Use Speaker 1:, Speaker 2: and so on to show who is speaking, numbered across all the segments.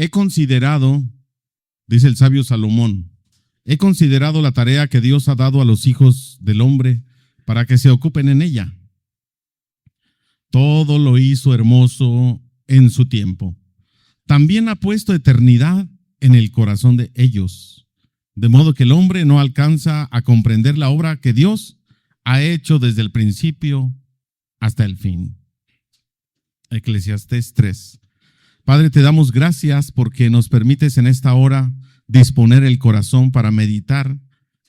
Speaker 1: he considerado, dice el sabio Salomón, he considerado la tarea que Dios ha dado a los hijos del hombre para que se ocupen en ella. Todo lo hizo hermoso en su tiempo. También ha puesto eternidad en el corazón de ellos, de modo que el hombre no alcanza a comprender la obra que Dios ha hecho desde el principio hasta el fin. Eclesiastés 3. Padre, te damos gracias porque nos permites en esta hora disponer el corazón para meditar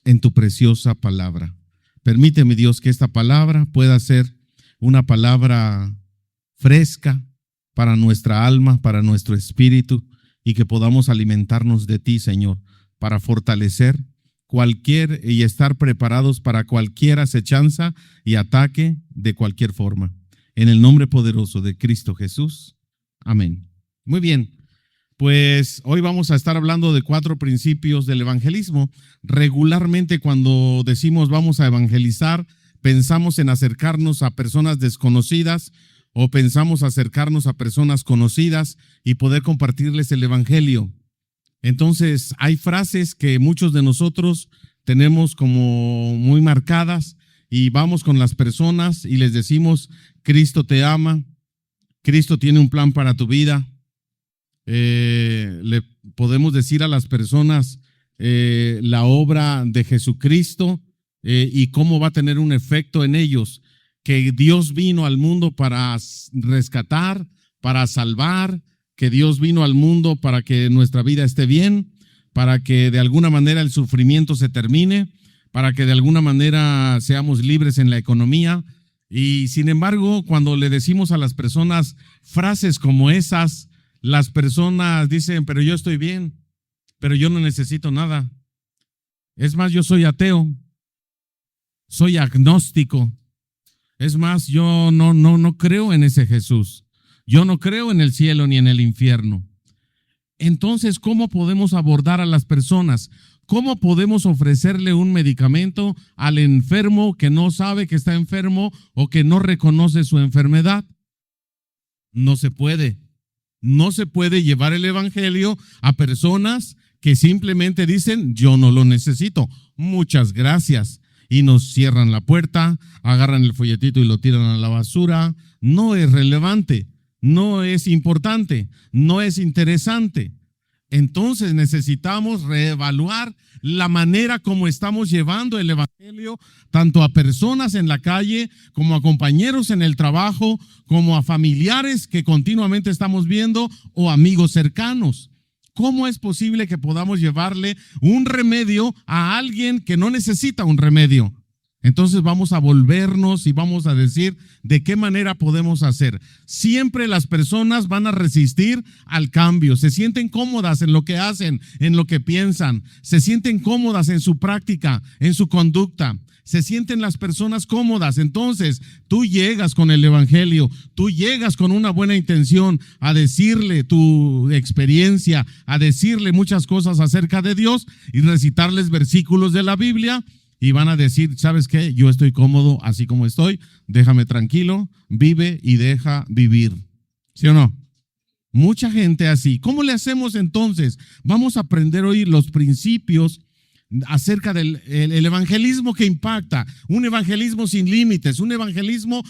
Speaker 1: en tu preciosa palabra. Permíteme, Dios, que esta palabra pueda ser una palabra fresca para nuestra alma, para nuestro espíritu, y que podamos alimentarnos de ti, Señor, para fortalecer y estar preparados para cualquier acechanza y ataque de cualquier forma. En el nombre poderoso de Cristo Jesús. Amén. Muy bien, pues hoy vamos a estar hablando de 4 principios del evangelismo. Regularmente cuando decimos vamos a evangelizar, pensamos en acercarnos a personas desconocidas o pensamos acercarnos a personas conocidas y poder compartirles el evangelio. Entonces, hay frases que muchos de nosotros tenemos como muy marcadas y vamos con las personas y les decimos, Cristo te ama, Cristo tiene un plan para tu vida. Le podemos decir a las personas la obra de Jesucristo y cómo va a tener un efecto en ellos, que Dios vino al mundo para rescatar, para salvar, que Dios vino al mundo para que nuestra vida esté bien, para que de alguna manera el sufrimiento se termine, para que de alguna manera seamos libres en la economía. Y sin embargo, cuando le decimos a las personas frases como esas, las personas dicen, pero yo estoy bien, pero yo no necesito nada. Es más, yo soy ateo, soy agnóstico. Es más, yo no creo en ese Jesús. Yo no creo en el cielo ni en el infierno. Entonces, ¿cómo podemos abordar a las personas? ¿Cómo podemos ofrecerle un medicamento al enfermo que no sabe que está enfermo o que no reconoce su enfermedad? No se puede. No se puede llevar el evangelio a personas que simplemente dicen, yo no lo necesito, muchas gracias. Y nos cierran la puerta, agarran el folletito y lo tiran a la basura. No es relevante, no es importante, no es interesante. Entonces necesitamos reevaluar la manera como estamos llevando el evangelio, tanto a personas en la calle, como a compañeros en el trabajo, como a familiares que continuamente estamos viendo o amigos cercanos. ¿Cómo es posible que podamos llevarle un remedio a alguien que no necesita un remedio? Entonces vamos a volvernos y vamos a decir de qué manera podemos hacer. Siempre las personas van a resistir al cambio, se sienten cómodas en lo que hacen, en lo que piensan, se sienten cómodas en su práctica, en su conducta. Se sienten las personas cómodas. Entonces tú llegas con el evangelio, tú llegas con una buena intención a decirle tu experiencia, a decirle muchas cosas acerca de Dios y recitarles versículos de la Biblia y van a decir, ¿sabes qué? Yo estoy cómodo así como estoy, déjame tranquilo, vive y deja vivir. ¿Sí o no? Mucha gente así. ¿Cómo le hacemos entonces? Vamos a aprender hoy los principios acerca del el evangelismo que impacta, un evangelismo sin límites, un evangelismo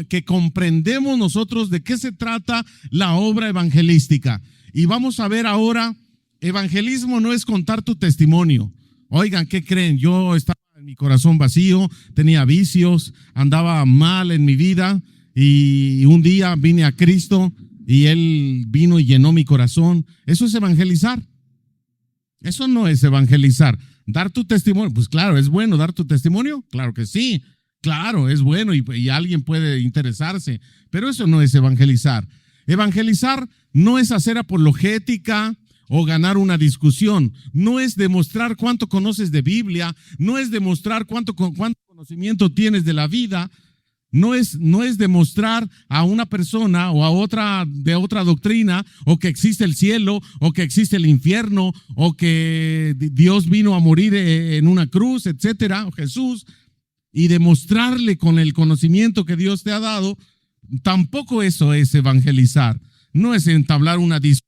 Speaker 1: que comprendemos nosotros de qué se trata la obra evangelística. Y vamos a ver ahora, evangelismo no es contar tu testimonio. Oigan, ¿qué creen? Yo estaba en mi corazón vacío, tenía vicios, andaba mal en mi vida y un día vine a Cristo y Él vino y llenó mi corazón. Eso es evangelizar. Eso no es evangelizar. Dar tu testimonio, pues claro, ¿es bueno dar tu testimonio? Claro que sí, claro, es bueno y alguien puede interesarse, pero eso no es evangelizar. Evangelizar no es hacer apologética o ganar una discusión, no es demostrar cuánto conoces de Biblia, no es demostrar cuánto conocimiento tienes de la vida. No es demostrar a una persona o a otra de otra doctrina o que existe el cielo o que existe el infierno o que Dios vino a morir en una cruz, etcétera, o Jesús, y demostrarle con el conocimiento que Dios te ha dado. Tampoco eso es evangelizar. No es entablar una discusión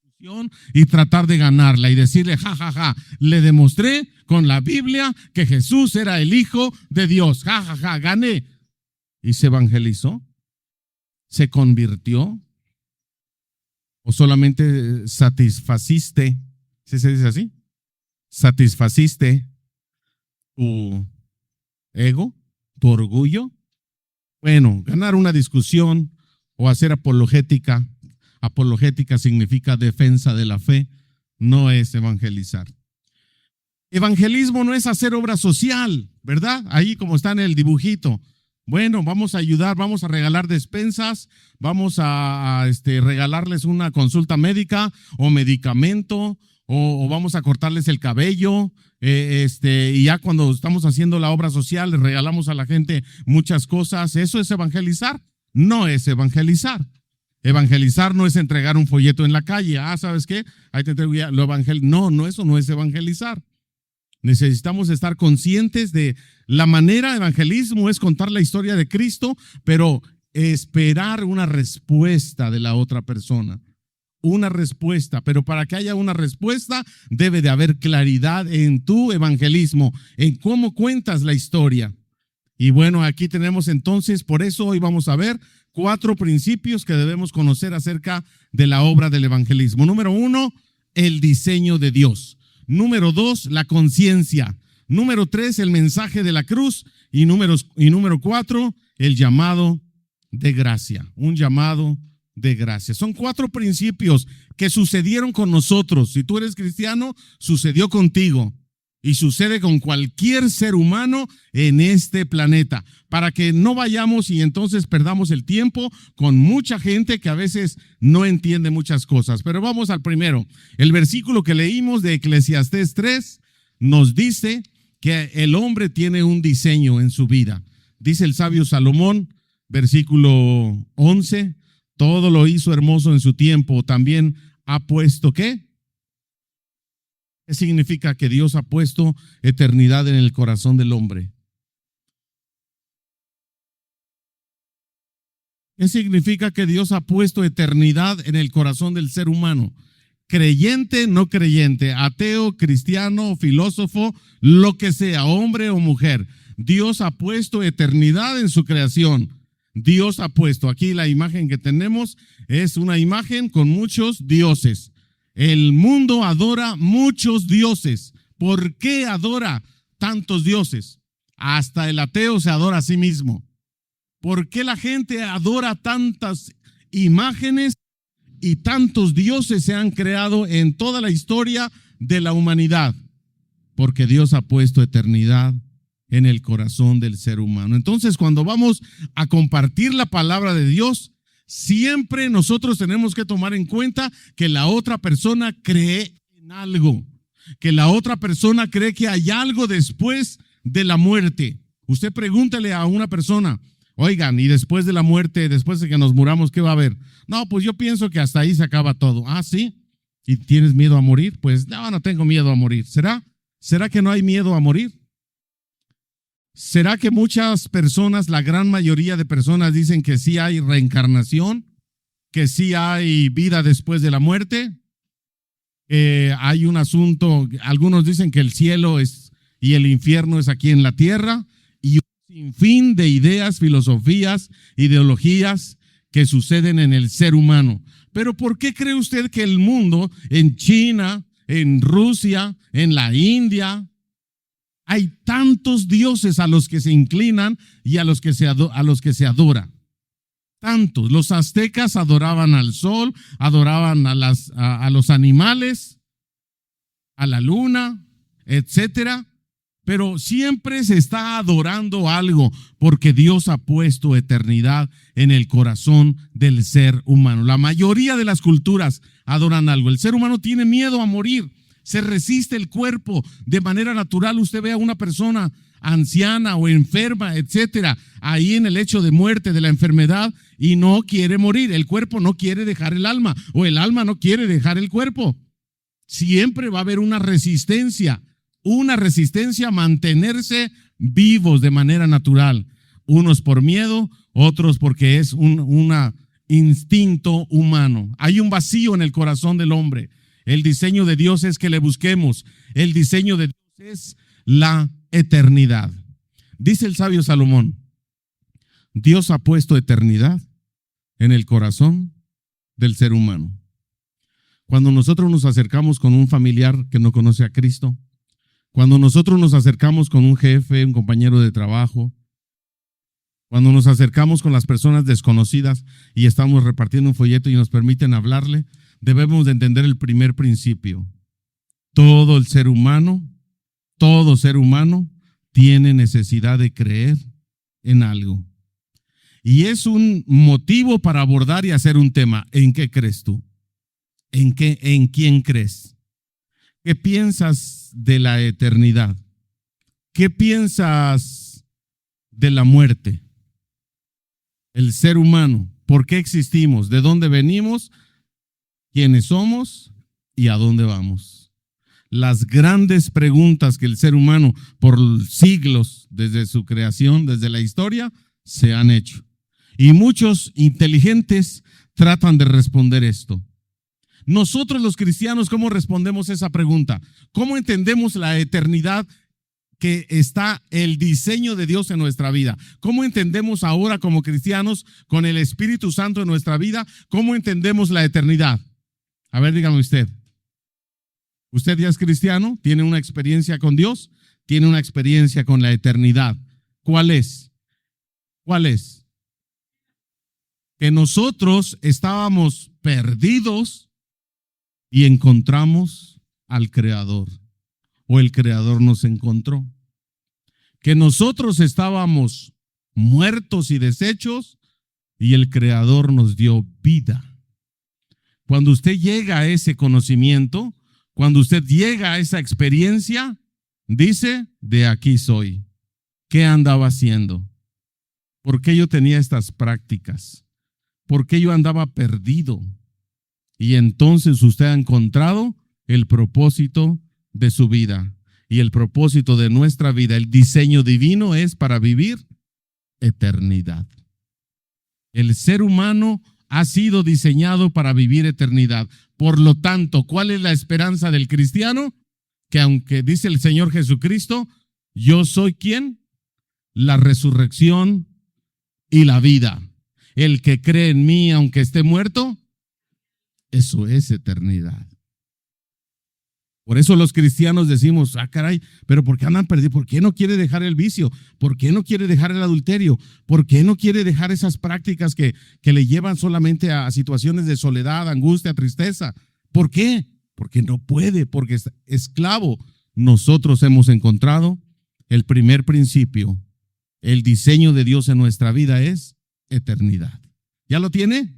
Speaker 1: y tratar de ganarla y decirle, ja, ja, ja, le demostré con la Biblia que Jesús era el Hijo de Dios, ja, ja, ja, gané. ¿Y se evangelizó? ¿Se convirtió? ¿O solamente satisfaciste? ¿Sí se dice así? ¿Satisfaciste tu ego, tu orgullo? Bueno, ganar una discusión o hacer apologética. Apologética significa defensa de la fe, no es evangelizar. Evangelismo no es hacer obra social, ¿verdad? Ahí como está en el dibujito. Bueno, vamos a ayudar, vamos a regalar despensas, vamos a regalarles una consulta médica o medicamento, o vamos a cortarles el cabello, y ya cuando estamos haciendo la obra social, les regalamos a la gente muchas cosas. ¿Eso es evangelizar? No es evangelizar. Evangelizar no es entregar un folleto en la calle. ¿Sabes qué? Ahí te entrego ya lo No, eso no es evangelizar. Necesitamos estar conscientes de la manera de evangelismo es contar la historia de Cristo, pero esperar una respuesta de la otra persona. Una respuesta, pero para que haya una respuesta debe de haber claridad en tu evangelismo, en cómo cuentas la historia. Y bueno, aquí tenemos entonces, por eso hoy vamos a ver 4 principios que debemos conocer acerca de la obra del evangelismo. Número 1, el diseño de Dios. Número 2, la conciencia. Número 3, el mensaje de la cruz. Y número 4, el llamado de gracia. Un llamado de gracia. Son 4 principios que sucedieron con nosotros. Si tú eres cristiano, sucedió contigo. Y sucede con cualquier ser humano en este planeta, para que no vayamos y entonces perdamos el tiempo con mucha gente que a veces no entiende muchas cosas. Pero vamos al primero. El versículo que leímos de Eclesiastés 3 nos dice que el hombre tiene un diseño en su vida. Dice el sabio Salomón, versículo 11, todo lo hizo hermoso en su tiempo, también ha puesto, ¿qué? ¿Qué significa que Dios ha puesto eternidad en el corazón del hombre? ¿Qué significa que Dios ha puesto eternidad en el corazón del ser humano? Creyente, no creyente, ateo, cristiano, filósofo, lo que sea, hombre o mujer. Dios ha puesto eternidad en su creación. Dios ha puesto, aquí la imagen que tenemos es una imagen con muchos dioses. El mundo adora muchos dioses. ¿Por qué adora tantos dioses? Hasta el ateo se adora a sí mismo. ¿Por qué la gente adora tantas imágenes y tantos dioses se han creado en toda la historia de la humanidad? Porque Dios ha puesto eternidad en el corazón del ser humano. Entonces, cuando vamos a compartir la palabra de Dios, siempre nosotros tenemos que tomar en cuenta que la otra persona cree en algo, que la otra persona cree que hay algo después de la muerte. Usted pregúntele a una persona, oigan, y después de la muerte, después de que nos muramos, ¿qué va a haber? No, pues yo pienso que hasta ahí se acaba todo. ¿Sí? ¿Y tienes miedo a morir? Pues no tengo miedo a morir. ¿Será que no hay miedo a morir? ¿Será que muchas personas, la gran mayoría de personas dicen que sí hay reencarnación, que sí hay vida después de la muerte? Hay un asunto, algunos dicen que el cielo y el infierno es aquí en la tierra, y un sinfín de ideas, filosofías, ideologías que suceden en el ser humano. Pero ¿por qué cree usted que el mundo, en China, en Rusia, en la India, hay tantos dioses a los que se inclinan y a los que se adora? Tantos. Los aztecas adoraban al sol, adoraban a los animales, a la luna, etcétera. Pero siempre se está adorando algo porque Dios ha puesto eternidad en el corazón del ser humano. La mayoría de las culturas adoran algo. El ser humano tiene miedo a morir. Se resiste el cuerpo de manera natural. Usted ve a una persona anciana o enferma, etcétera, ahí en el hecho de muerte de la enfermedad y no quiere morir. El cuerpo no quiere dejar el alma o el alma no quiere dejar el cuerpo. Siempre va a haber una resistencia a mantenerse vivos de manera natural. Unos por miedo, otros porque es una instinto humano. Hay un vacío en el corazón del hombre. El diseño de Dios es que le busquemos. El diseño de Dios es la eternidad. Dice el sabio Salomón, Dios ha puesto eternidad en el corazón del ser humano. Cuando nosotros nos acercamos con un familiar que no conoce a Cristo, cuando nosotros nos acercamos con un jefe, un compañero de trabajo, cuando nos acercamos con las personas desconocidas y estamos repartiendo un folleto y nos permiten hablarle, debemos de entender el primer principio. Todo ser humano tiene necesidad de creer en algo. Y es un motivo para abordar y hacer un tema. ¿En qué crees tú? ¿En quién crees? ¿Qué piensas de la eternidad? ¿Qué piensas de la muerte? El ser humano, ¿por qué existimos? ¿De dónde venimos? ¿Quiénes somos? ¿Y a dónde vamos? Las grandes preguntas que el ser humano por siglos, desde su creación, desde la historia, se han hecho. Y muchos inteligentes tratan de responder esto. Nosotros los cristianos, ¿cómo respondemos esa pregunta? ¿Cómo entendemos la eternidad que está el diseño de Dios en nuestra vida? ¿Cómo entendemos ahora como cristianos con el Espíritu Santo en nuestra vida? ¿Cómo entendemos la eternidad? A ver, dígame usted. ¿Usted ya es cristiano? ¿Tiene una experiencia con Dios? ¿Tiene una experiencia con la eternidad? ¿Cuál es? ¿Cuál es? Que nosotros estábamos perdidos y encontramos al Creador, o el Creador nos encontró. Que nosotros estábamos muertos y deshechos y el Creador nos dio vida. Cuando usted llega a ese conocimiento, cuando usted llega a esa experiencia, dice, de aquí soy. ¿Qué andaba haciendo? ¿Por qué yo tenía estas prácticas? ¿Por qué yo andaba perdido? Y entonces usted ha encontrado el propósito de su vida. Y el propósito de nuestra vida, el diseño divino es para vivir eternidad. El ser humano ha sido diseñado para vivir eternidad. Por lo tanto, ¿cuál es la esperanza del cristiano? Que aunque dice el Señor Jesucristo, yo soy ¿quién? La resurrección y la vida. El que cree en mí, aunque esté muerto, eso es eternidad. Por eso los cristianos decimos, caray, pero ¿por qué andan perdidos? ¿Por qué no quiere dejar el vicio? ¿Por qué no quiere dejar el adulterio? ¿Por qué no quiere dejar esas prácticas que le llevan solamente a situaciones de soledad, angustia, tristeza? ¿Por qué? Porque no puede, porque es esclavo. Nosotros hemos encontrado el primer principio. El diseño de Dios en nuestra vida es eternidad. ¿Ya lo tiene?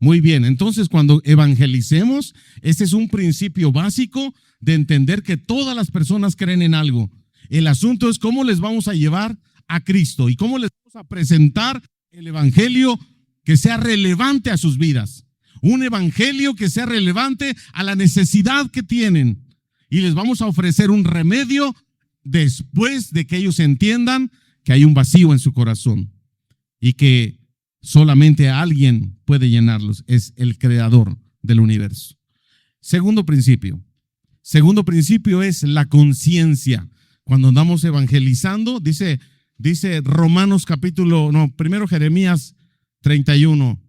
Speaker 1: Muy bien, entonces cuando evangelicemos, este es un principio básico de entender que todas las personas creen en algo. El asunto es cómo les vamos a llevar a Cristo y cómo les vamos a presentar el evangelio que sea relevante a sus vidas. Un evangelio que sea relevante a la necesidad que tienen. Y les vamos a ofrecer un remedio después de que ellos entiendan que hay un vacío en su corazón y que solamente alguien puede llenarlos, es el creador del universo. Segundo principio es la conciencia. Cuando andamos evangelizando, dice Romanos primero Jeremías 31,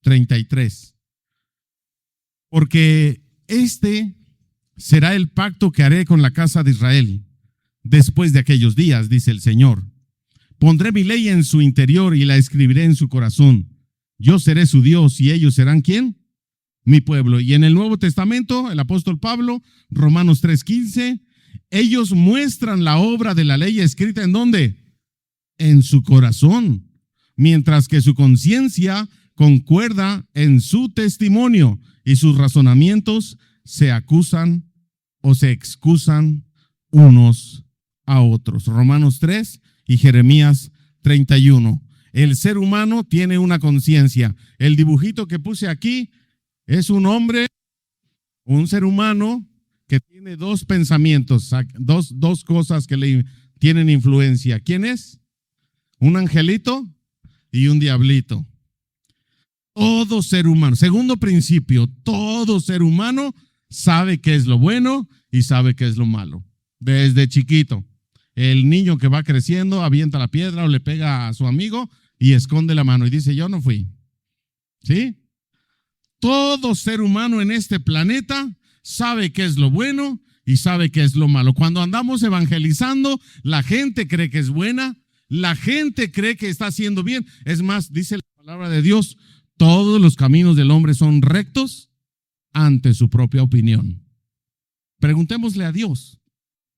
Speaker 1: 33. Porque este será el pacto que haré con la casa de Israel después de aquellos días, dice el Señor. Pondré mi ley en su interior y la escribiré en su corazón. Yo seré su Dios y ellos serán ¿quién? Mi pueblo. Y en el Nuevo Testamento, el apóstol Pablo, Romanos 3:15, ellos muestran la obra de la ley escrita ¿en dónde? En su corazón, mientras que su conciencia concuerda en su testimonio y sus razonamientos se acusan o se excusan unos a otros. Romanos 3 y Jeremías 31. El ser humano tiene una conciencia. El dibujito que puse aquí es un hombre, un ser humano que tiene dos pensamientos, dos cosas que le tienen influencia. ¿Quién es? Un angelito y un diablito. Todo ser humano. Segundo principio, todo ser humano sabe qué es lo bueno y sabe qué es lo malo. Desde chiquito. El niño que va creciendo avienta la piedra o le pega a su amigo y esconde la mano y dice, yo no fui. ¿Sí? Todo ser humano en este planeta sabe qué es lo bueno y sabe qué es lo malo. Cuando andamos evangelizando, la gente cree que es buena, la gente cree que está haciendo bien. Es más, dice la palabra de Dios, todos los caminos del hombre son rectos ante su propia opinión. Preguntémosle a Dios,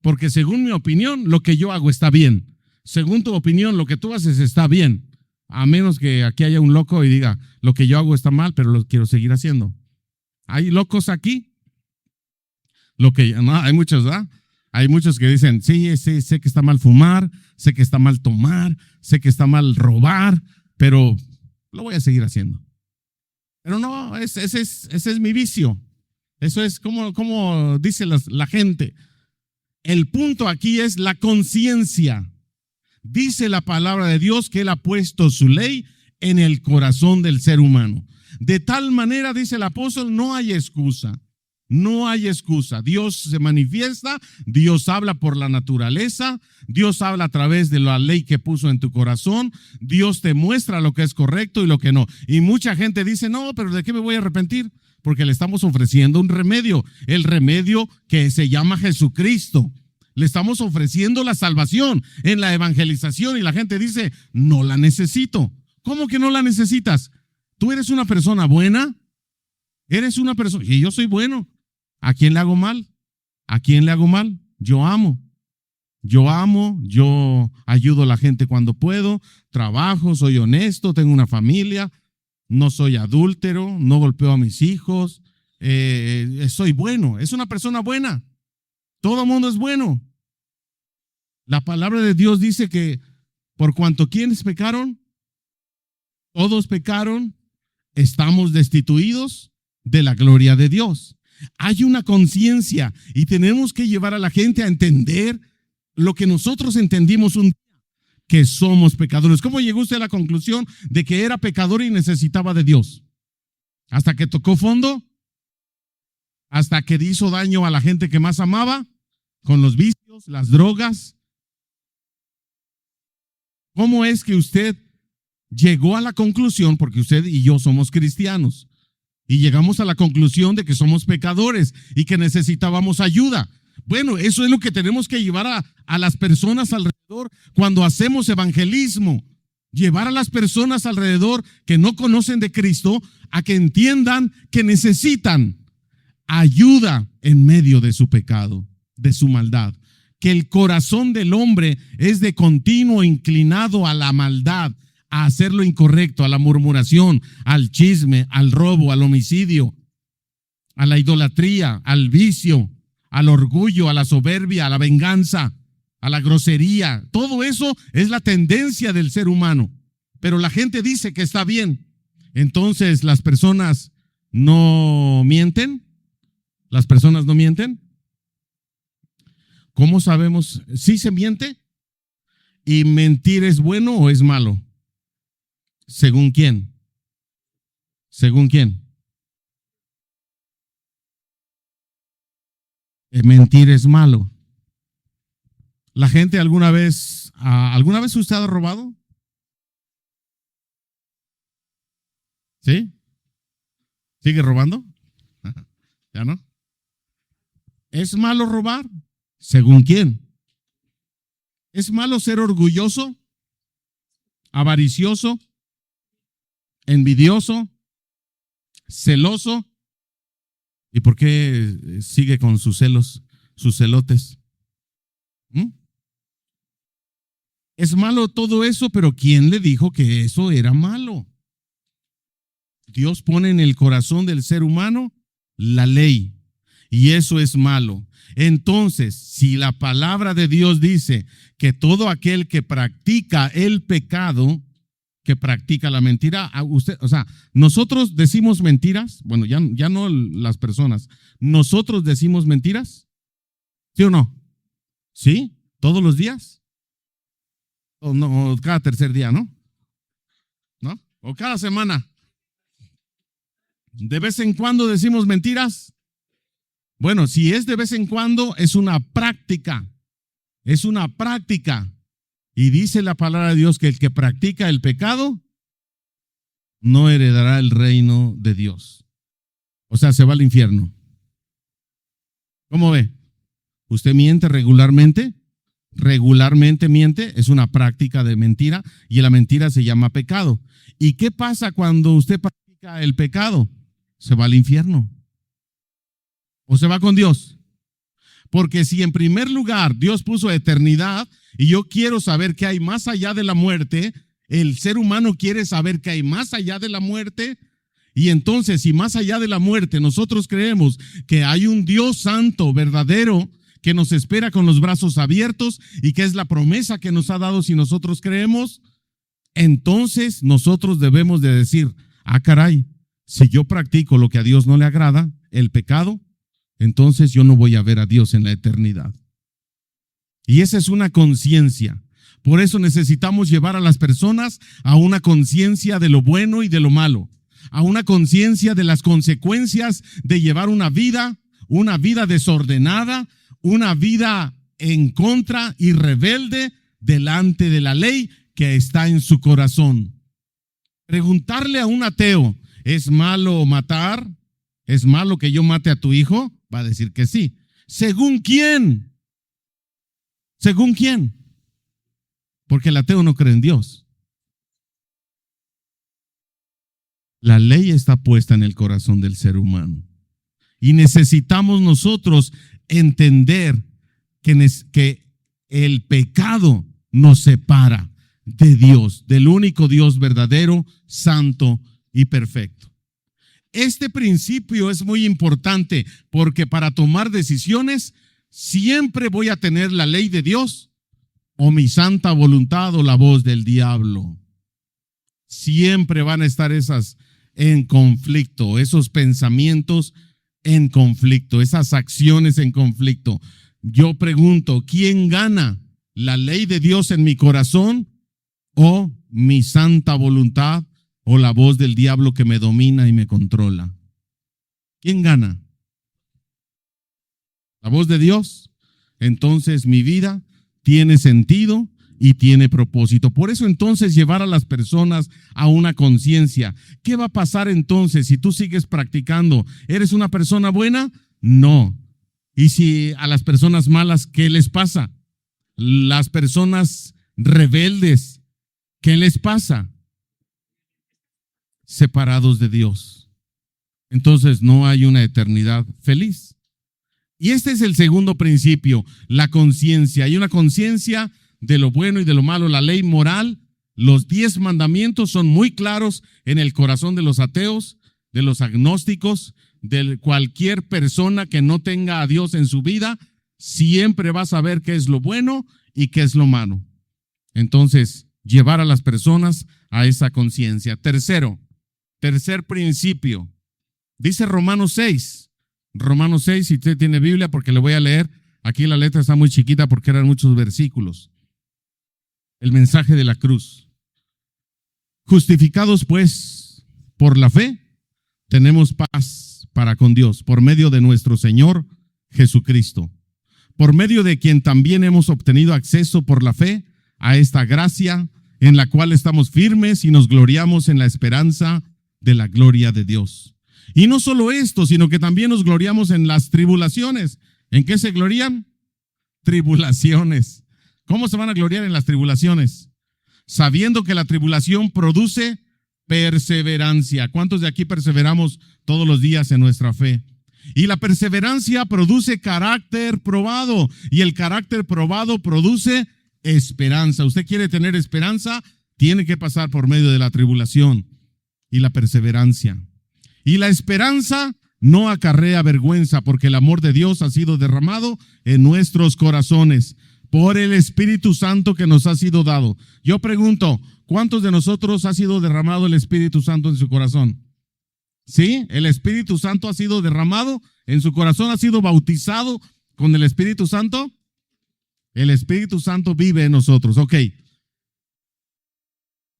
Speaker 1: porque según mi opinión, lo que yo hago está bien. Según tu opinión, lo que tú haces está bien. A menos que aquí haya un loco y diga, lo que yo hago está mal, pero lo quiero seguir haciendo. ¿Hay locos aquí? No, hay muchos, ¿verdad? Hay muchos que dicen, sí, sé que está mal fumar, sé que está mal tomar, sé que está mal robar, pero lo voy a seguir haciendo. Pero no, ese es mi vicio. Eso es como dice la gente. El punto aquí es la conciencia. Dice la palabra de Dios que Él ha puesto su ley en el corazón del ser humano. De tal manera, dice el apóstol, no hay excusa. No hay excusa. Dios se manifiesta, Dios habla por la naturaleza, Dios habla a través de la ley que puso en tu corazón, Dios te muestra lo que es correcto y lo que no. Y mucha gente dice, no, pero ¿de qué me voy a arrepentir? Porque le estamos ofreciendo un remedio, el remedio que se llama Jesucristo. Le estamos ofreciendo la salvación en la evangelización y la gente dice, no la necesito. ¿Cómo que no la necesitas? ¿Tú eres una persona buena? Eres una persona, y yo soy bueno. ¿A quién le hago mal? ¿A quién le hago mal? Yo amo, yo ayudo a la gente cuando puedo, trabajo, soy honesto, tengo una familia, no soy adúltero, no golpeo a mis hijos, soy bueno, es una persona buena. Todo el mundo es bueno. La palabra de Dios dice que por cuanto quienes pecaron, todos pecaron, estamos destituidos de la gloria de Dios. Hay una conciencia y tenemos que llevar a la gente a entender lo que nosotros entendimos un día, que somos pecadores. ¿Cómo llegó usted a la conclusión de que era pecador y necesitaba de Dios? ¿Hasta que tocó fondo? ¿Hasta que hizo daño a la gente que más amaba? Con los vicios, las drogas. ¿Cómo es que usted llegó a la conclusión, porque usted y yo somos cristianos, y llegamos a la conclusión de que somos pecadores y que necesitábamos ayuda? Bueno, eso es lo que tenemos que llevar a las personas alrededor cuando hacemos evangelismo. Llevar a las personas alrededor que no conocen de Cristo a que entiendan que necesitan ayuda en medio de su pecado, de su maldad. Que el corazón del hombre es de continuo inclinado a la maldad, a hacer lo incorrecto, a la murmuración, al chisme, al robo, al homicidio, a la idolatría, al vicio, al orgullo, a la soberbia, a la venganza, a la grosería. Todo eso es la tendencia del ser humano. Pero la gente dice que está bien. Entonces, ¿las personas no mienten? ¿Las personas no mienten? ¿Cómo sabemos si se miente? ¿Y mentir es bueno o es malo? ¿Según quién? ¿Según quién? Mentir es malo. ¿La gente alguna vez usted ha robado? ¿Sí? ¿Sigue robando? ¿Ya no? ¿Es malo robar? ¿Según quién? ¿Es malo ser orgulloso, avaricioso, envidioso, celoso? ¿Y por qué sigue con sus celos, sus celotes? Es malo todo eso, pero ¿quién le dijo que eso era malo? Dios pone en el corazón del ser humano la ley, y eso es malo. Entonces, si la palabra de Dios dice que todo aquel que practica el pecado, que practica la mentira, nosotros decimos mentiras, bueno, ya no las personas, nosotros decimos mentiras, ¿sí o no? ¿Sí? ¿Todos los días? O no, cada tercer día, ¿no? ¿No? O cada semana. ¿De vez en cuando decimos mentiras? Bueno, si es de vez en cuando, es una práctica. Es una práctica. Y dice la palabra de Dios que el que practica el pecado no heredará el reino de Dios. O sea, se va al infierno. ¿Cómo ve? ¿Usted miente regularmente? Regularmente miente, es una práctica de mentira y la mentira se llama pecado. ¿Y qué pasa cuando usted practica el pecado? Se va al infierno. ¿O se va con Dios? Porque si en primer lugar Dios puso eternidad y yo quiero saber qué hay más allá de la muerte, el ser humano quiere saber qué hay más allá de la muerte, y entonces si más allá de la muerte nosotros creemos que hay un Dios santo, verdadero, que nos espera con los brazos abiertos y que es la promesa que nos ha dado si nosotros creemos, entonces nosotros debemos de decir, caray, si yo practico lo que a Dios no le agrada, el pecado, entonces yo no voy a ver a Dios en la eternidad. Y esa es una conciencia. Por eso necesitamos llevar a las personas a una conciencia de lo bueno y de lo malo, a una conciencia de las consecuencias de llevar una vida desordenada, una vida en contra y rebelde delante de la ley que está en su corazón. Preguntarle a un ateo, ¿es malo matar? ¿Es malo que yo mate a tu hijo? Va a decir que sí. ¿Según quién? ¿Según quién? Porque el ateo no cree en Dios. La ley está puesta en el corazón del ser humano. Y necesitamos nosotros entender que el pecado nos separa de Dios, del único Dios verdadero, santo y perfecto. Este principio es muy importante porque para tomar decisiones siempre voy a tener la ley de Dios o mi santa voluntad o la voz del diablo. Siempre van a estar esas en conflicto, esos pensamientos en conflicto, esas acciones en conflicto. Yo pregunto, ¿quién gana? ¿La ley de Dios en mi corazón o mi santa voluntad o la voz del diablo que me domina y me controla? ¿Quién gana? ¿La voz de Dios? Entonces mi vida tiene sentido y tiene propósito. Por eso entonces llevar a las personas a una conciencia. ¿Qué va a pasar entonces si tú sigues practicando? ¿Eres una persona buena? No. ¿Y si a las personas malas, qué les pasa? Las personas rebeldes, ¿qué les pasa? Separados de Dios. Entonces no hay una eternidad feliz. Y este es el segundo principio, la conciencia. Hay una conciencia de lo bueno y de lo malo, la ley moral. Los 10 mandamientos son muy claros en el corazón de los ateos, de los agnósticos, de cualquier persona que no tenga a Dios en su vida. Siempre va a saber qué es lo bueno y qué es lo malo. Entonces, llevar a las personas a esa conciencia. Tercer principio, dice Romanos 6, si usted tiene Biblia, porque le voy a leer, aquí la letra está muy chiquita porque eran muchos versículos. El mensaje de la cruz. Justificados pues por la fe, tenemos paz para con Dios por medio de nuestro Señor Jesucristo, por medio de quien también hemos obtenido acceso por la fe a esta gracia en la cual estamos firmes y nos gloriamos en la esperanza de la gloria de Dios. Y no solo esto, sino que también nos gloriamos en las tribulaciones. ¿En qué se glorían? Tribulaciones. ¿Cómo se van a gloriar en las tribulaciones? Sabiendo que la tribulación produce perseverancia. ¿Cuántos de aquí perseveramos todos los días en nuestra fe? Y la perseverancia produce carácter probado. Y el carácter probado produce esperanza. ¿Usted quiere tener esperanza? Tiene que pasar por medio de la tribulación y la perseverancia. Y la esperanza no acarrea vergüenza, porque el amor de Dios ha sido derramado en nuestros corazones por el Espíritu Santo que nos ha sido dado. Yo pregunto, ¿cuántos de nosotros ha sido derramado el Espíritu Santo en su corazón? ¿Sí? El Espíritu Santo ha sido derramado en su corazón, ha sido bautizado con el Espíritu Santo. El Espíritu Santo vive en nosotros, ok.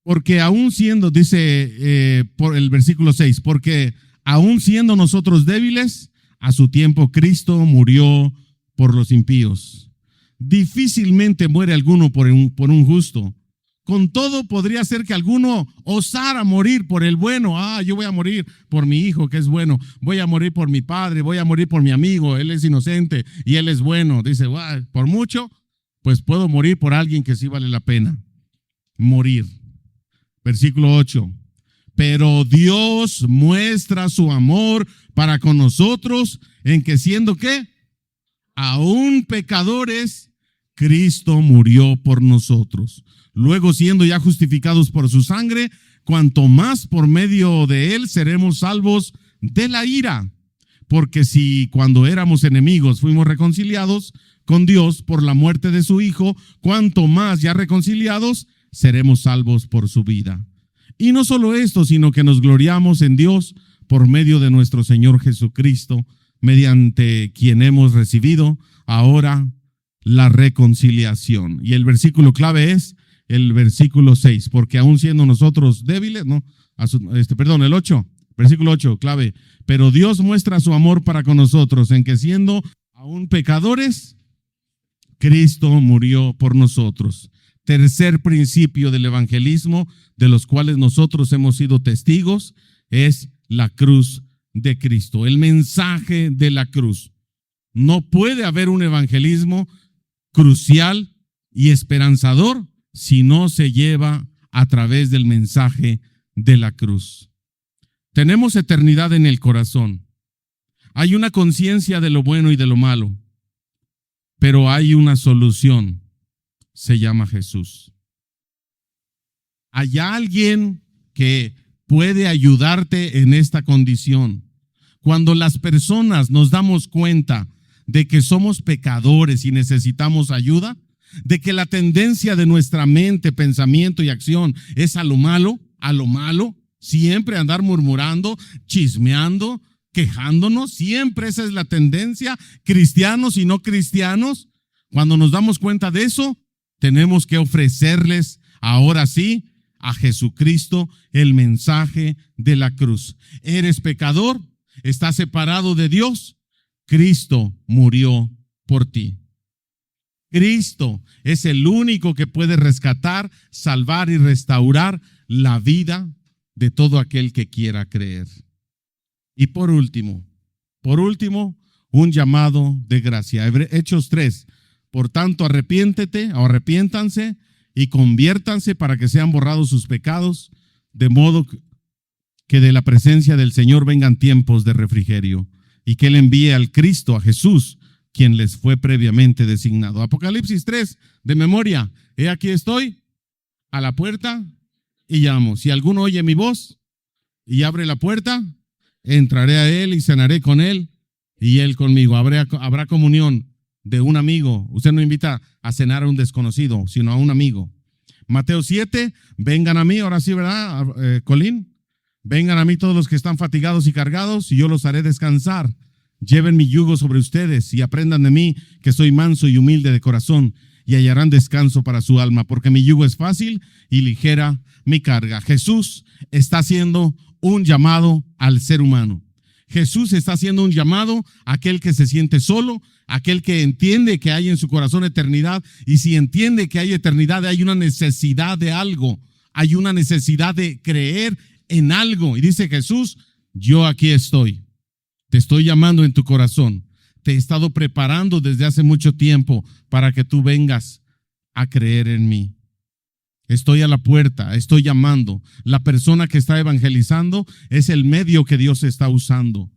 Speaker 1: Porque aún siendo, dice por el versículo 6, porque Aún siendo nosotros débiles, a su tiempo Cristo murió por los impíos. Difícilmente muere alguno por un justo. Con todo, podría ser que alguno osara morir por el bueno. Yo voy a morir por mi hijo, que es bueno. Voy a morir por mi padre, voy a morir por mi amigo. Él es inocente y él es bueno. Dice, por mucho, pues puedo morir por alguien que sí vale la pena morir. Versículo 8. Pero Dios muestra su amor para con nosotros en que siendo ¿qué? Aún pecadores, Cristo murió por nosotros. Luego, siendo ya justificados por su sangre, cuanto más por medio de él seremos salvos de la ira. Porque si cuando éramos enemigos fuimos reconciliados con Dios por la muerte de su Hijo, cuanto más ya reconciliados seremos salvos por su vida. Y no solo esto, sino que nos gloriamos en Dios por medio de nuestro Señor Jesucristo, mediante quien hemos recibido ahora la reconciliación. Y el versículo clave es el versículo 6, porque aún siendo nosotros débiles, el 8, versículo 8, clave. Pero Dios muestra su amor para con nosotros en que siendo aún pecadores, Cristo murió por nosotros. Tercer principio del evangelismo, de los cuales nosotros hemos sido testigos, es la cruz de Cristo, el mensaje de la cruz. No puede haber un evangelismo crucial y esperanzador si no se lleva a través del mensaje de la cruz. Tenemos eternidad en el corazón. Hay una conciencia de lo bueno y de lo malo, pero hay una solución. Se llama Jesús. Hay alguien que puede ayudarte en esta condición. Cuando las personas nos damos cuenta de que somos pecadores y necesitamos ayuda, de que la tendencia de nuestra mente, pensamiento y acción es a lo malo, siempre andar murmurando, chismeando, quejándonos, siempre esa es la tendencia, cristianos y no cristianos. Cuando nos damos cuenta de eso, tenemos que ofrecerles ahora sí a Jesucristo el mensaje de la cruz. ¿Eres pecador? ¿Estás separado de Dios? Cristo murió por ti. Cristo es el único que puede rescatar, salvar y restaurar la vida de todo aquel que quiera creer. Y por último, un llamado de gracia. Hechos 3. Por tanto, arrepiéntanse y conviértanse para que sean borrados sus pecados, de modo que de la presencia del Señor vengan tiempos de refrigerio y que Él envíe al Cristo, a Jesús, quien les fue previamente designado. Apocalipsis 3, de memoria. He aquí estoy a la puerta y llamo. Si alguno oye mi voz y abre la puerta, entraré a él y cenaré con él y él conmigo. Habrá comunión de un amigo. Usted no invita a cenar a un desconocido, sino a un amigo. Mateo 7, vengan a mí, ahora sí, ¿verdad, Colín? Vengan a mí todos los que están fatigados y cargados y yo los haré descansar. Lleven mi yugo sobre ustedes y aprendan de mí, que soy manso y humilde de corazón, y hallarán descanso para su alma, porque mi yugo es fácil y ligera mi carga. Jesús está haciendo un llamado al ser humano. Jesús está haciendo un llamado a aquel que se siente solo, aquel que entiende que hay en su corazón eternidad, y si entiende que hay eternidad, hay una necesidad de algo, hay una necesidad de creer en algo. Y dice Jesús, yo aquí estoy. Te estoy llamando en tu corazón. Te he estado preparando desde hace mucho tiempo para que tú vengas a creer en mí. Estoy a la puerta, estoy llamando. La persona que está evangelizando es el medio que Dios está usando.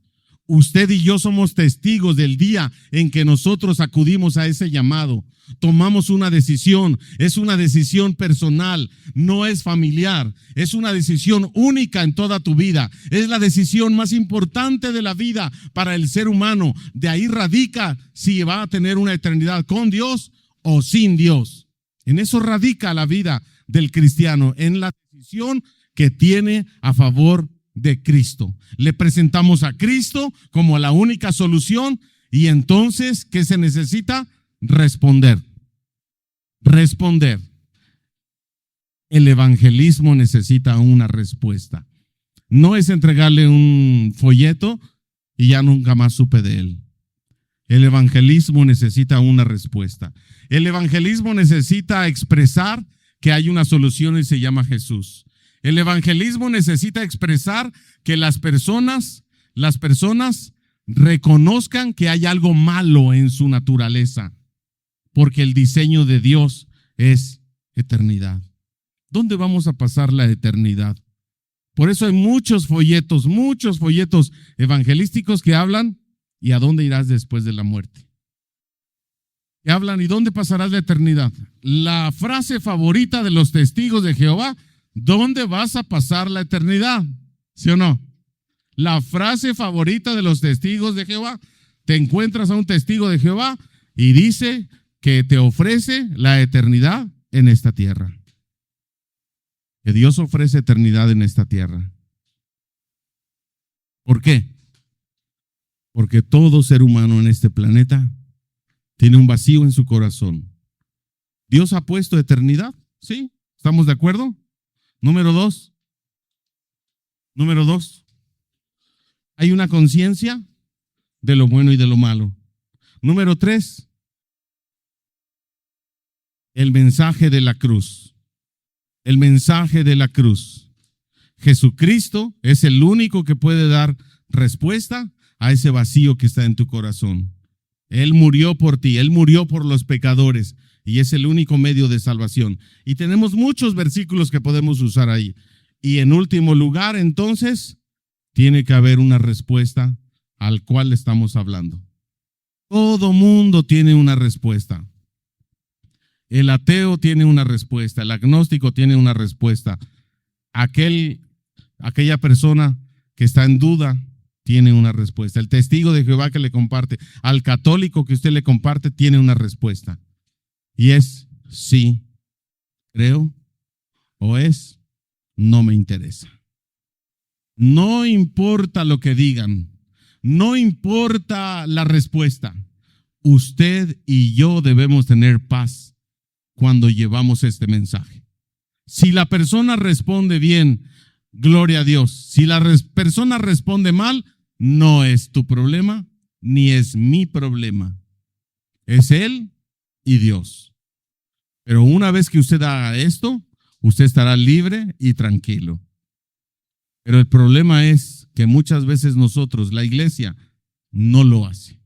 Speaker 1: Usted y yo somos testigos del día en que nosotros acudimos a ese llamado. Tomamos una decisión, es una decisión personal, no es familiar, es una decisión única en toda tu vida. Es la decisión más importante de la vida para el ser humano. De ahí radica si va a tener una eternidad con Dios o sin Dios. En eso radica la vida del cristiano, en la decisión que tiene a favor de Cristo. Le presentamos a Cristo como la única solución y entonces, ¿qué se necesita? Responder. El evangelismo necesita una respuesta. No es entregarle un folleto y ya nunca más supe de él. El evangelismo necesita una respuesta. El evangelismo necesita expresar que hay una solución y se llama Jesús. El evangelismo necesita expresar que las personas reconozcan que hay algo malo en su naturaleza, porque el diseño de Dios es eternidad. ¿Dónde vamos a pasar la eternidad? Por eso hay muchos folletos evangelísticos que hablan ¿y a dónde irás después de la muerte? Que hablan ¿y dónde pasarás la eternidad? La frase favorita de los testigos de Jehová, ¿dónde vas a pasar la eternidad? ¿Sí o no? La frase favorita de los testigos de Jehová, te encuentras a un testigo de Jehová y dice que te ofrece la eternidad en esta tierra. Que Dios ofrece eternidad en esta tierra. ¿Por qué? Porque todo ser humano en este planeta tiene un vacío en su corazón. ¿Dios ha puesto eternidad? ¿Sí? ¿Estamos de acuerdo? Número dos. Hay una conciencia de lo bueno y de lo malo. Número 3. El mensaje de la cruz. El mensaje de la cruz. Jesucristo es el único que puede dar respuesta a ese vacío que está en tu corazón. Él murió por ti, Él murió por los pecadores y es el único medio de salvación. Y tenemos muchos versículos que podemos usar ahí. Y en último lugar, entonces, tiene que haber una respuesta al cual estamos hablando. Todo mundo tiene una respuesta. El ateo tiene una respuesta, el agnóstico tiene una respuesta. Aquella persona que está en duda tiene una respuesta. El testigo de Jehová que le comparte, al católico que usted le comparte, tiene una respuesta. Y es sí, creo, o es no me interesa. No importa lo que digan, no importa la respuesta. Usted y yo debemos tener paz cuando llevamos este mensaje. Si la persona responde bien, gloria a Dios. Si la persona responde mal, no es tu problema, ni es mi problema. Es Él y Dios. Pero una vez que usted haga esto, usted estará libre y tranquilo. Pero el problema es que muchas veces nosotros, la iglesia, no lo hace.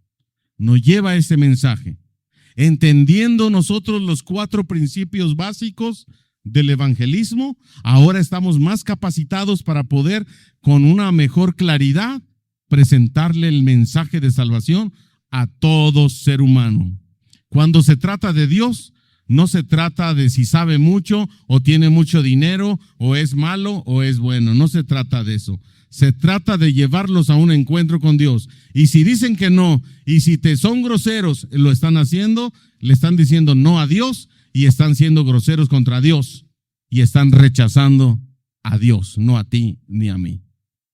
Speaker 1: No lleva ese mensaje. Entendiendo nosotros los 4 principios básicos del evangelismo, ahora estamos más capacitados para poder, con una mejor claridad, presentarle el mensaje de salvación a todo ser humano. Cuando se trata de Dios, no se trata de si sabe mucho o tiene mucho dinero o es malo o es bueno. No se trata de eso. Se trata de llevarlos a un encuentro con Dios. Y si dicen que no, y si te son groseros, lo están haciendo, le están diciendo no a Dios y están siendo groseros contra Dios y están rechazando a Dios, no a ti ni a mí.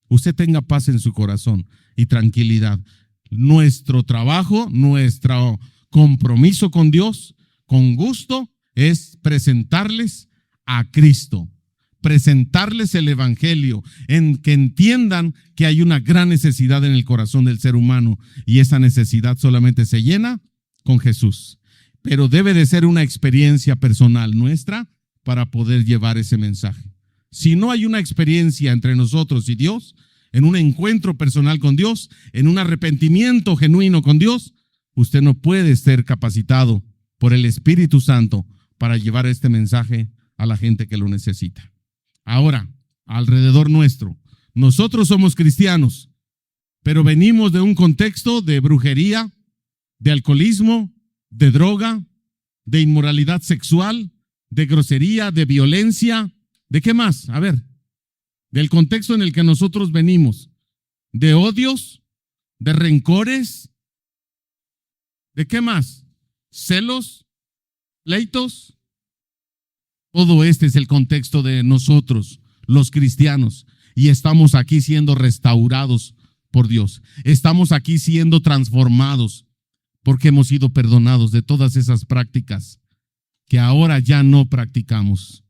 Speaker 1: Usted tenga paz en su corazón y tranquilidad. Nuestro trabajo, nuestro compromiso con Dios, con gusto, es presentarles a Cristo, presentarles el evangelio, en que entiendan que hay una gran necesidad en el corazón del ser humano y esa necesidad solamente se llena con Jesús. Pero debe de ser una experiencia personal nuestra para poder llevar ese mensaje. Si no hay una experiencia entre nosotros y Dios, en un encuentro personal con Dios, en un arrepentimiento genuino con Dios, usted no puede ser capacitado por el Espíritu Santo para llevar este mensaje a la gente que lo necesita. Ahora, alrededor nuestro, nosotros somos cristianos, pero venimos de un contexto de brujería, de alcoholismo, de droga, de inmoralidad sexual, de grosería, de violencia. ¿De qué más? A ver, del contexto en el que nosotros venimos, de odios, de rencores, ¿de qué más? Celos, pleitos. Todo este es el contexto de nosotros, los cristianos, y estamos aquí siendo restaurados por Dios. Estamos aquí siendo transformados porque hemos sido perdonados de todas esas prácticas que ahora ya no practicamos,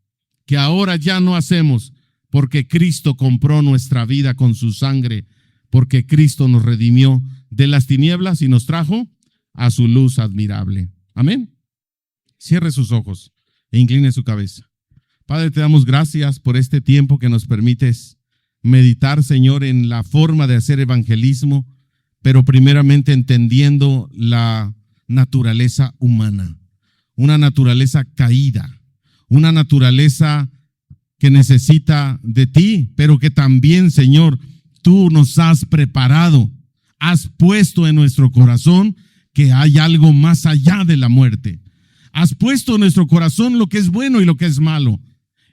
Speaker 1: que ahora ya no hacemos, porque Cristo compró nuestra vida con su sangre, porque Cristo nos redimió de las tinieblas y nos trajo a su luz admirable. Amén. Cierre sus ojos e incline su cabeza. Padre, te damos gracias por este tiempo que nos permites meditar, Señor, en la forma de hacer evangelismo, pero primeramente entendiendo la naturaleza humana, una naturaleza caída, una naturaleza que necesita de ti, pero que también, Señor, tú nos has preparado, has puesto en nuestro corazón que hay algo más allá de la muerte. Has puesto en nuestro corazón lo que es bueno y lo que es malo.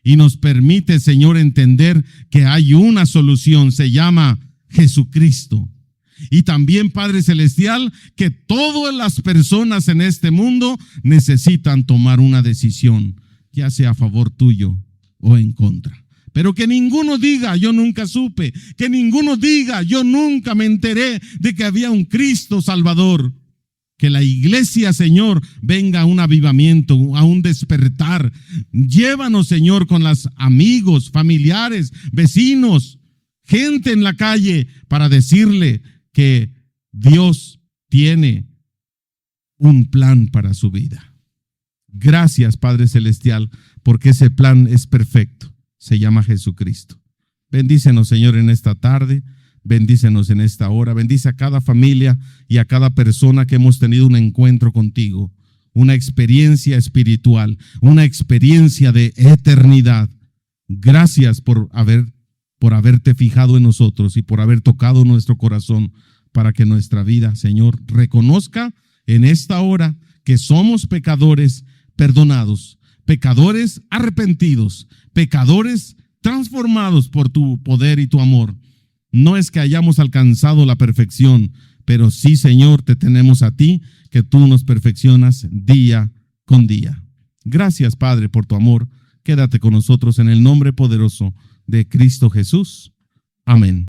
Speaker 1: Y nos permite, Señor, entender que hay una solución, se llama Jesucristo. Y también, Padre Celestial, que todas las personas en este mundo necesitan tomar una decisión, ya sea a favor tuyo o en contra. Pero que ninguno diga, yo nunca supe, que ninguno diga, yo nunca me enteré de que había un Cristo Salvador. Que la iglesia, Señor, venga a un avivamiento, a un despertar. Llévanos, Señor, con los amigos, familiares, vecinos, gente en la calle, para decirle que Dios tiene un plan para su vida. Gracias, Padre Celestial, porque ese plan es perfecto. Se llama Jesucristo. Bendícenos, Señor, en esta tarde. Bendícenos en esta hora. Bendice a cada familia y a cada persona que hemos tenido un encuentro contigo. Una experiencia espiritual, una experiencia de eternidad. Gracias por haberte fijado en nosotros y por haber tocado nuestro corazón para que nuestra vida, Señor, reconozca en esta hora que somos pecadores perdonados, pecadores arrepentidos, pecadores transformados por tu poder y tu amor. No es que hayamos alcanzado la perfección, pero sí, Señor, te tenemos a ti, que tú nos perfeccionas día con día. Gracias, Padre, por tu amor. Quédate con nosotros en el nombre poderoso de Cristo Jesús. Amén.